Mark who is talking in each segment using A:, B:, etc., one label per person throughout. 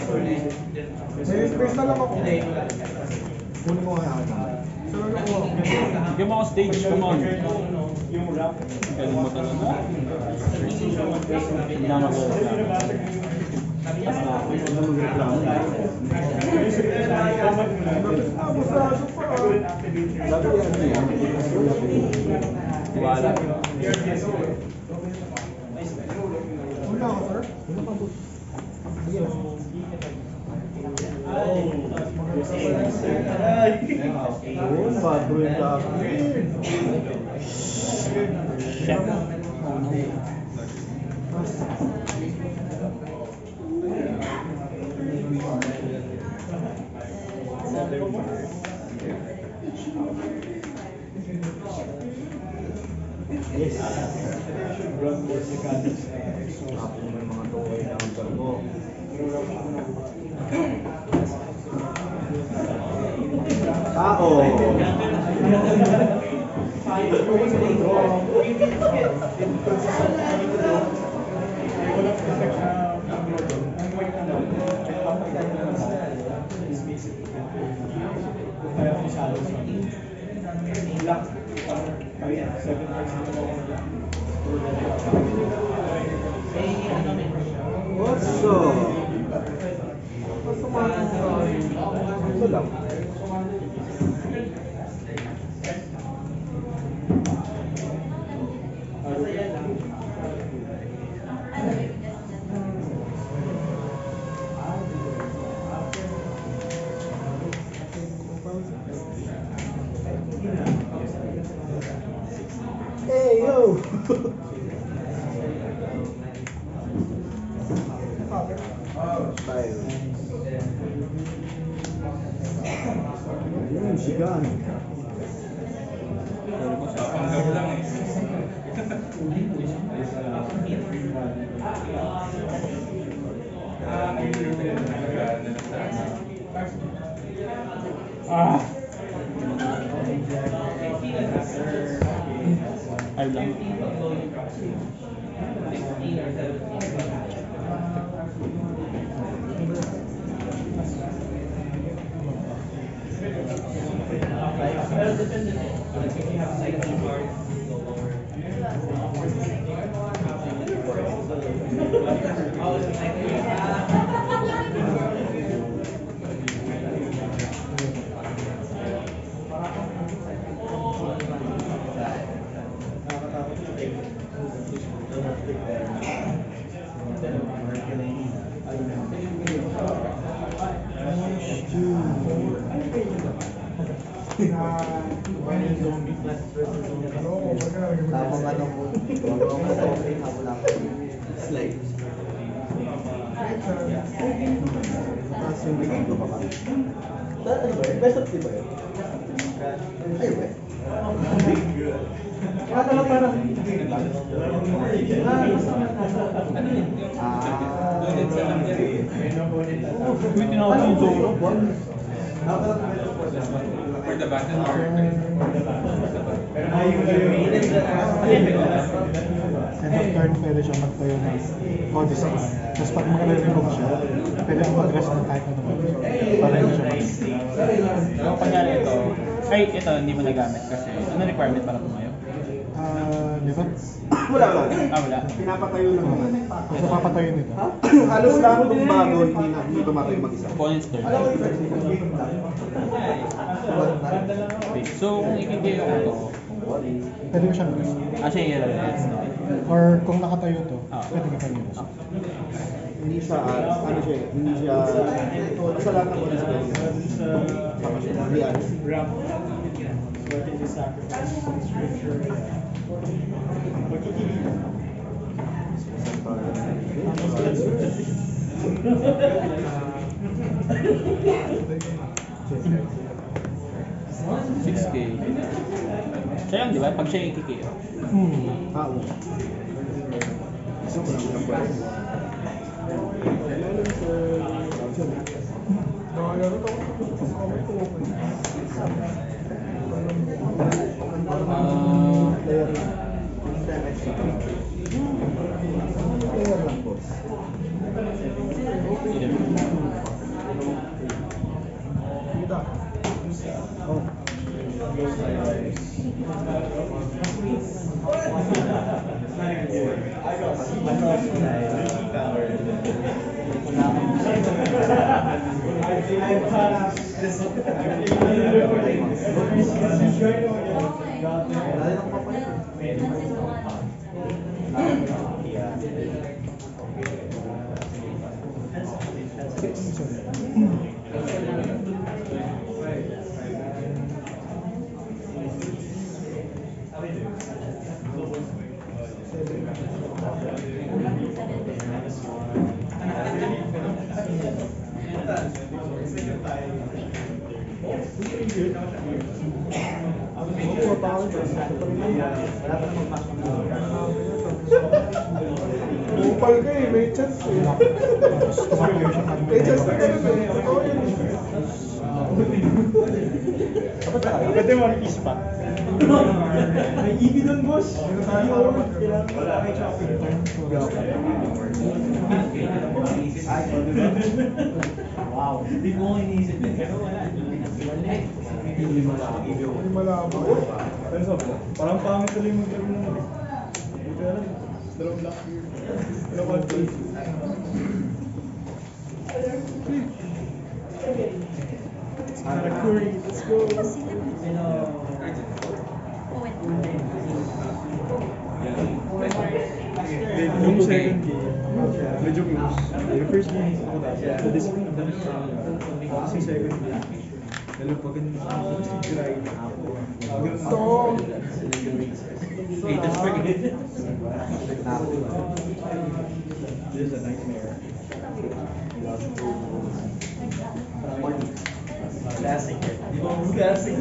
A: May space na lang ako. Kunin mo nga ako.
B: Bigyan mo ako stage, come on. Galing mo talaga. Hindi na mag-reklamo. Wala.
A: Wala ako, sir.
C: Yes. Ako may mga tukoy na ang karbo. Tao. What's up? Ito lang. Hey, yo! Tayo. Ayun, sigan.
B: Papanggap lang eh. Ah! Ay lang.
C: Tapos ano po, slide. Tapos yung bigay ko pa kami. Ano ba yun? Best of three ba yun? Ay, ba? Parang
B: May tinawag yung Zoro.
D: For the button or
A: End of turn, pwede siya magtayo ng codicil. Tapos pag mag-remove siya, pwede mo mag-rest ng kahit ano ba. Para hindi siya mag-
B: Kung kunyari ito, ay ito hindi mo nagamit kasi ano requirement para tumayo?
A: Di ba?
C: Wala.
B: Wala.
C: Pinapatayo lang naman.
A: Kasi papatayo nito.
C: Halos lahat ng bago hindi tumatayo mag-isa.
B: Opponent's turn. Okay. So kung ikikayo ko to,
A: Pwede mo siyang rest.
B: siya i-release, no?
A: Or kung nakatayo to,
B: Ah.
A: pwede ka pa rest.
C: Hindi siya, ano siya, hindi siya, sa lahat ng oras pwede. Saka siya, hindi ano.
B: $6K. Siya lang, di ba? Pag siya ikikayo.
C: Oo. Gusto ko lang ng pwede. Kailangan
B: Player lang, boss.
C: Upal ka eh, may chance eh.
A: Tapos tumakbo siya.
C: May chance ka rin eh. Totoo yun.
B: Pwede mo ang ispa. May ibig doon, boss. Wow. Hindi ko iniisip yun. Pero wala.
C: Hindi malabo.
B: Pero sabi ko, parang pangit tuloy mag-grab ng Buti alam. Dalawang black beer. Dalawang place. Let's go. Yung second game, medyo close. Yung first game, ako dati. So this game, kasi second game. Nalagpagan si grind ako.
C: So,
B: This is a nightmare. Classic. Classic.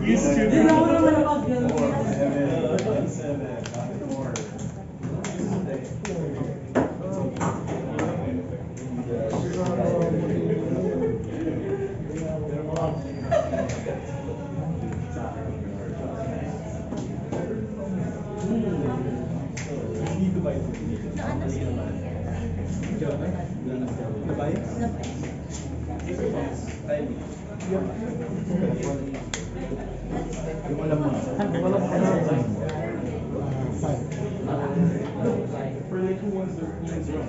B: Used to. Dito ba ito? Nabay? Yung alam mo. Alam mo na.
A: 5.
B: For like who wants their opinions wrong.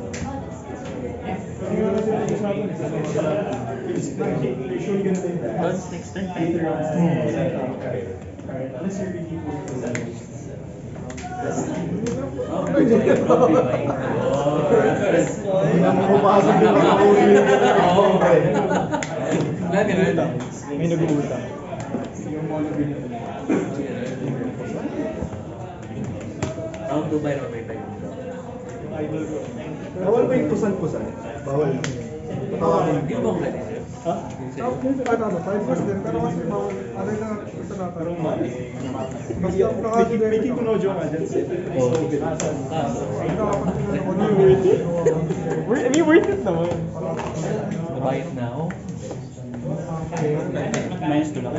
B: Usually gonna take that.
E: Don't next turn.
B: Alright, unless you're really
C: pumapasok din ako.
B: May nag-uutang. Yung mga
E: Ang Dubai na may tayo.
B: yung idol ko.
C: Bawal ba yung kusan-kusan? Bawal. Tawagin.
E: Hindi mo ba ganito?
B: Ha?
C: Ano, 5 years din. Pero kasi bawal. Ano na, ito na.
B: Parang mali. May kikunojo nga dyan sa I mean, worth it naman.
E: Nabayad na ako.
B: Minus 2 lang.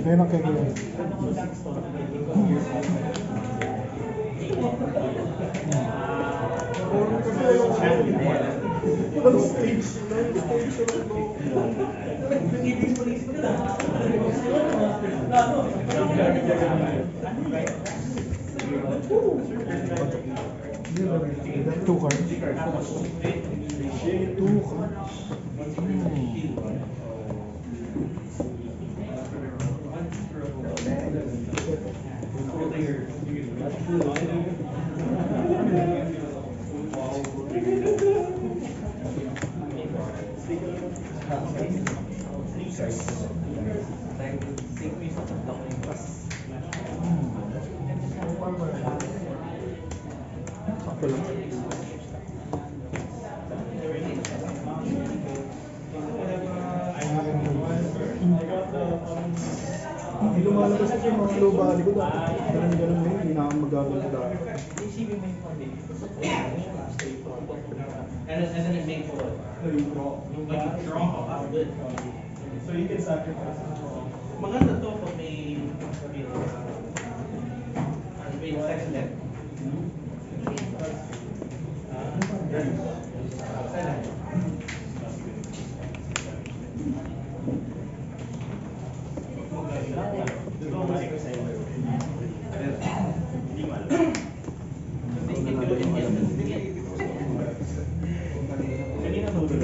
A: Kaya na kayo yun.
C: Walang stage. Walang stage.
A: Two cards. 2 cards.
C: Sakto lang. Hindi lumalabas kasi yung mga low body ko dati. Ganun-ganun na yun. Hindi na ako magamit dati.
E: And an example, like you draw how good.
B: So you can sacrifice.
E: Maganda to pag may section left.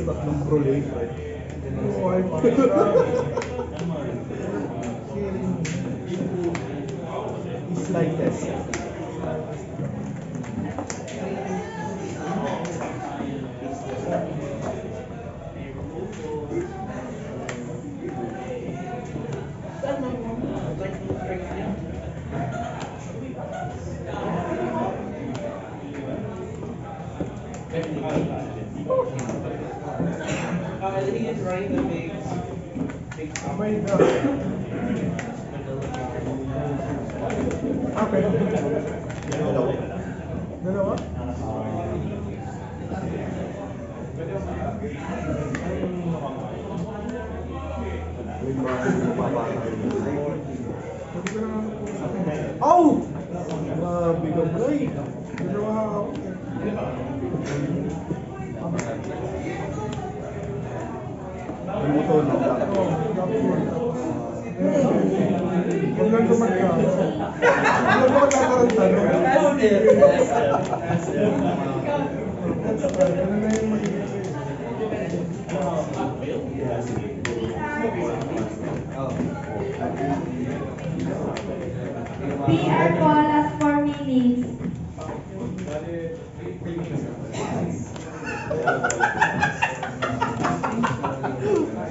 C: tatlong proliferate. Slightest.
E: I think it's running the big
A: Okay.
C: Dalawa.
A: Dalawa?
C: Yung mga papatay.
A: Pwede ko naman po sa akin.
C: Ow! Grabe ka, bray.
A: Dalawa ako.
C: Lumuto na lang.
A: Huwag lang tumagka. Huwag lang magkakaroon ano? Ano na yung magiging?
F: PR po, last 4 minutes.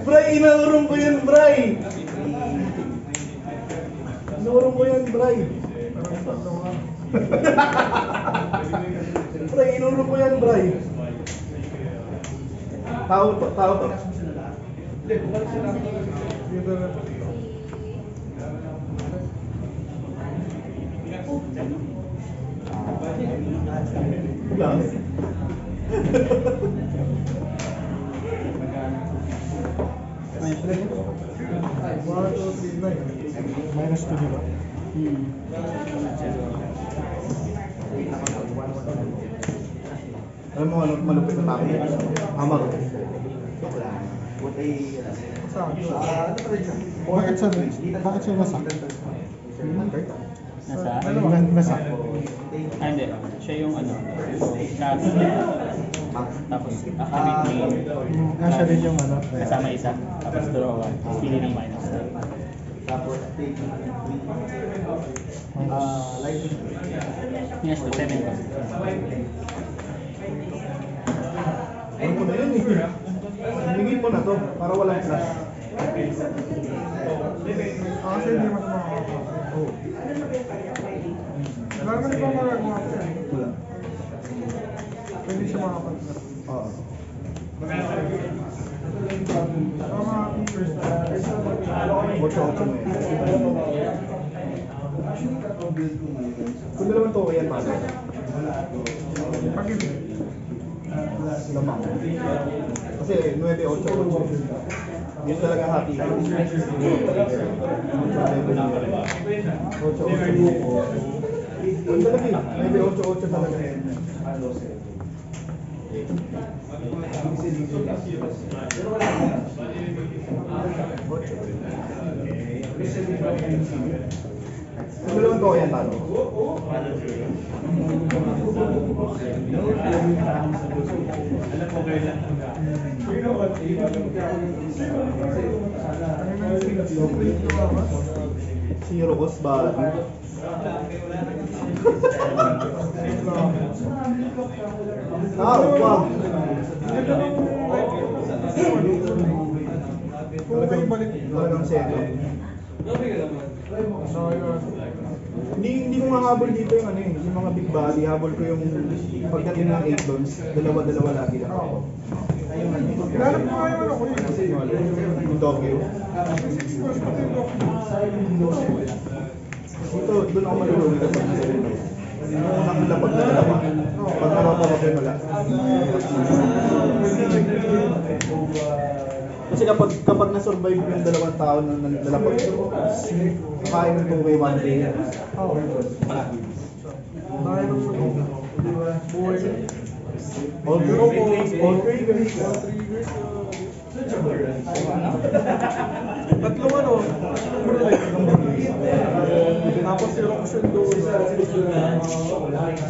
C: Bray, inaurong ko yan, Bray! Inaurong ko yan, Bray! Bray, inaurong ko yan, Bray! Tao to, tao to.
A: Dito na.
C: Lang.
A: One, two, three, nine. Minus 2, di ba?
C: Alam mo, ano, malupit na tao. Amag.
A: Saan? Bakit siya nasa?
G: Nasa?
A: Nasa?
G: Ah, hindi. Siya yung ano, cast. Tapos, academic name.
A: Siya din yung ano.
G: Kasama isa. Tapos dalawa. Tapos pili ng minus. Minus 2, 7 ko.
C: Ano mo na yun eh. Hingin mo na to, para walang flash.
A: Kasi hindi mas makakapag.
C: Oo.
A: Wala naman ibang magagawa ko yan.
C: Wala.
A: Pwede siya makapag.
C: Oo.
A: Tama.
C: Botso-otso mo yan. Kung dalawang to, yan paano?
A: Pag-ibig.
C: Lamang. Kasi 9-8-8. Yun talaga happy. 8-8. Ang talaga eh. 9-8-8 talaga. Kung dalawang to, yan paano? Zero cost ba? Wow!
A: Kung kayo balik.
C: Talagang zero. Hindi ko mahabol dito yung ano yung mga big body, habol ko yung pagdating ng 8 dons, dalawa-dalawa lagi lang ako.
A: Hinanap ko nga yung ano ko yun.
C: Yung Tokyo. Dito, doon ako maluluwi kapag nasa rin ako. Nakalapag na dalawa. Pag nakapag ako wala. Kasi kapag na-survive yung dalawang tao na nalapag, kakain ng 2-way 1 day.
A: Oo. Dahil ng sunog. Buhay.
C: All triggers.
A: Tatlong ano, tapos yung cushion doon.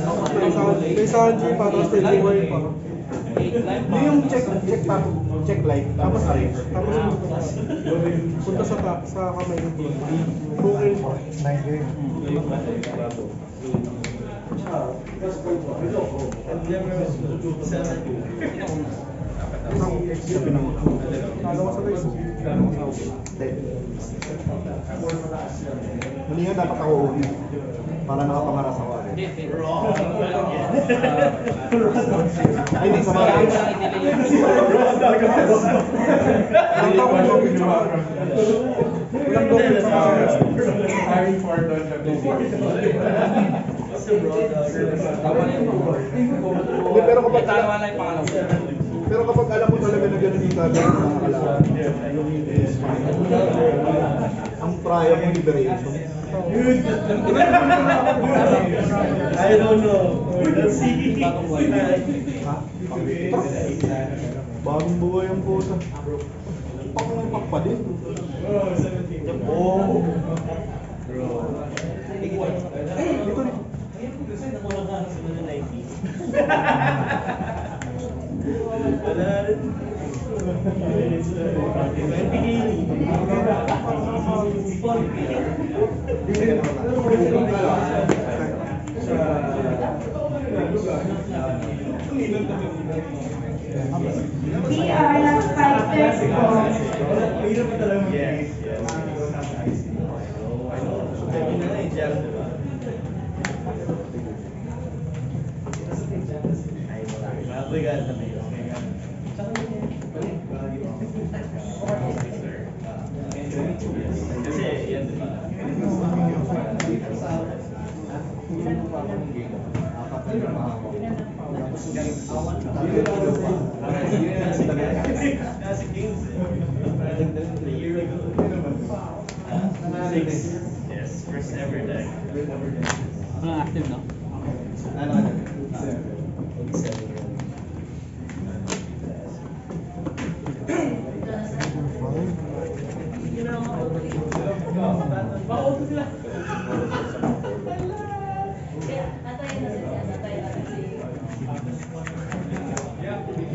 A: Tapos may Sanji pa, tapos may buhay pa.
C: Hindi yung check light, tapos arrange.
B: Tapos punta sa kamay ng bro. Okay.
A: 9 game.
B: Talo ka sa guys.
C: Mali nga dapat ako uli. Para nakapangaras ako. Ay, hindi sa mga.
B: Ang tawag ng video. Walang document sa mga.
C: Hindi, pero kapag alam mo talaga na gano'n yung gagawin ng mga kalaban, is fine. Ang prior mo liberation.
E: I don't know. Let's see.
C: Ha? Bagong buhay ang puta. Pak mo yung pakpa din. Oh. Dito rin.
F: PR Last Fighters po.
E: Yes, first ever deck.
G: Walang active, no?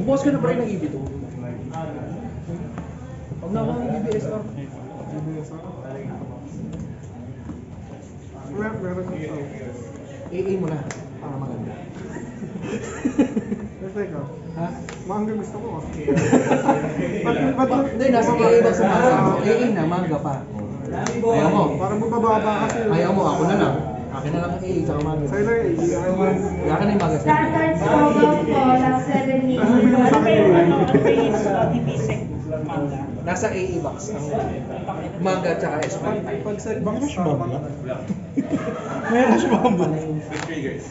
B: Bukas ka na ba rin ng EB2? Pag nakuha ng EBSR. Meron ka ito. AA mo na. Para maganda. Teka. Ha? Manga gusto ko. Hindi, nasa AA na sa manga. AA na, manga pa. Ayaw mo. Para mabababa kasi. Ayaw mo, ako na lang. Akin na lang ang AA sa manga. Sa'yo na AA. Yakin na yung manga.
F: Standard Struggle po, last 7 minutes.
B: Nasa AA box ang manga at saka SP.
A: Bakit siya bamba? Meron siya bamba.
D: With triggers.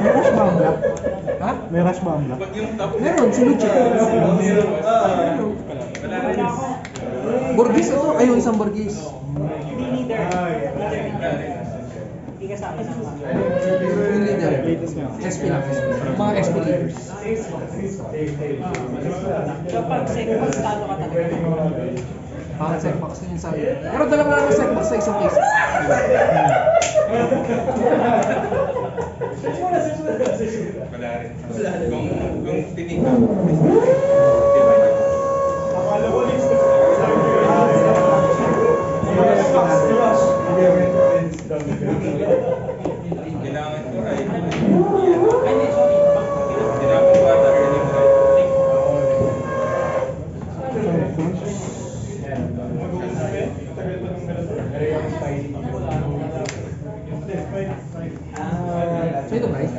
A: May rush ba ang black?
B: Ha?
A: May rush ba ang black?
D: Pag yung top
B: Meron, sunod siya. Borgis ito. Ayun, isang Borgis. Yung leader. SP lang, SP. Mga SP leaders.
H: Kapag segment, talo ka talaga.
B: Parang segbox na yun sa iyo. Pero dalawa lang ang segbox sa isang case.
D: wala rin. Kung tinig ka, kailangan ko right. Kailangan ko ata earning right.
B: So ito, Bryce?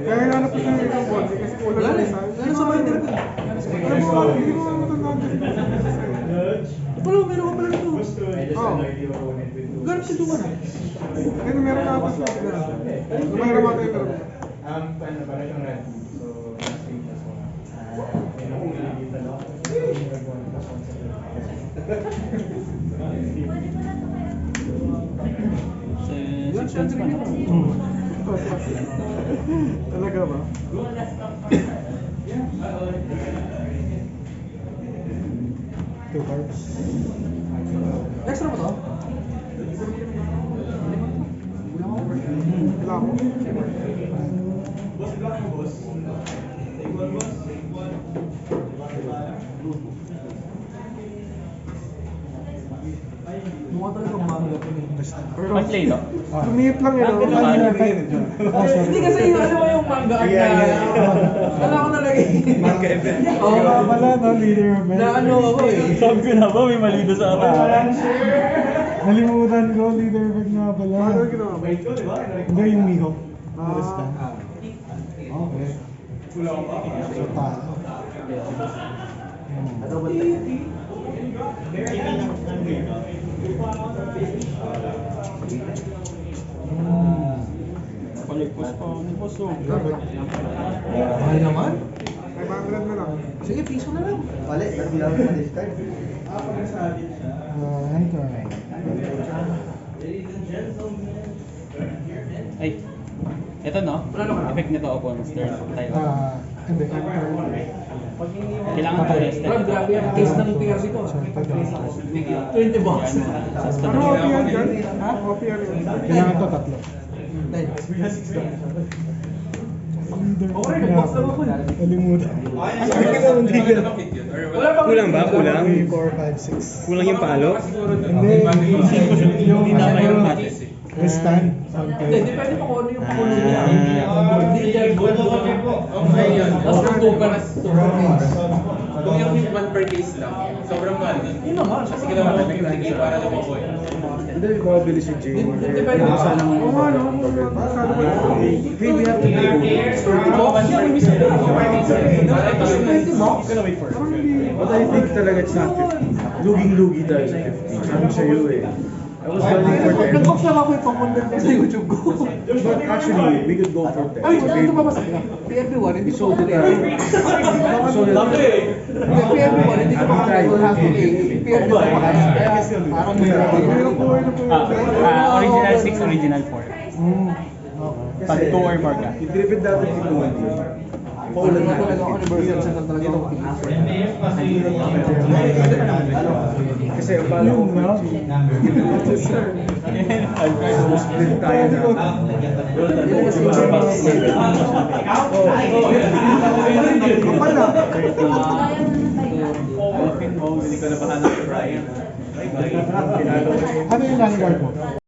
A: Kaya hanap ko siya ng board kasi kulang
B: Wala
A: na
B: na.
A: isa.
B: Wala na sa binder ko.
A: Hindi ko matandaan.
B: Ito lang, meron ka pala nito.
A: Oo.
B: Ganap si Duman.
A: Ngayon meron na ako siya. Lumayra ba tayo?
G: Six months pa, no?
A: Talaga ba? 2 carbs.
C: Extra mo to? Wala ko. Mukha talaga manga to eh.
G: Pag-play, no?
C: Lumihit lang yun.
G: Ang
C: oh.
G: ganda.
C: Hindi kasi yung ano mo yung manga art na wala ko nalagay.
B: Manga event.
C: Oo.
A: Wala no, leader of
C: Na ano ako eh.
G: Sabi ko na ba, may mali doon sa akin.
A: Nalimutan ko, leader of nga pala.
C: Paano ginawa mo?
A: Hindi yung Mihawk. Basta. Okay. So, talo.
G: Palagpos pa, ano po so?
C: Mahal naman? 500 na lang. Sige, piso na lang.
A: Enter.
G: Ay, ito no? Effect nito upon stern title.
A: Hindi. Enter.
G: Kailangan to rest.
C: Grabe yung case ng PRC ko. 20 bucks.
A: Ano OPR yan? Ha? OPR yan. Kailangan to tatlo. Nalimutan.
B: Kulang ba? Kulang?
A: 3, 4, 5, 6.
B: Kulang yung palo?
A: Hindi. Yung
G: Tama yung
A: ano, stand.
C: Hindi, depende pa kung ano yung pakulo niya. Hindi dahil good to
D: Okay yun.
C: Tapos yung two per case.
D: Kung yung 1 per case lang, sobrang mahal.
C: Yun naman.
D: Kasi kailangan mo mag-sige para lumaboy.
B: Hindi, mabili si Jay.
C: Depende pa sana mo. Oo, ano?
B: Hey, we have to pay. But I think talaga it's not 50. Luging-lugi tayo sa 50. Sabi sa'yo eh. I was running for 10.
C: Nag-box lang ako yung pang-content ko sa YouTube ko.
B: But actually, we could go for 10.
C: Ay, ito ba masakit? PRB1, hindi
B: We
C: ko
B: sold
C: pa
B: it out. We sold it out.
C: PRB1, hindi ko pa PRB2 pa kaya. Kaya parang
G: Original 6, original 4. Pag 2 or more ka.
B: Itripid natin ito. Paulan
C: Wala
B: natin.
C: talaga ako anniversary sa talaga ako.
B: Kasi ang pala ko. So, split tayo na.
C: Kapal na.
G: Open mo, hindi ko na bahala sa Brian.
A: Ano yung landguard mo?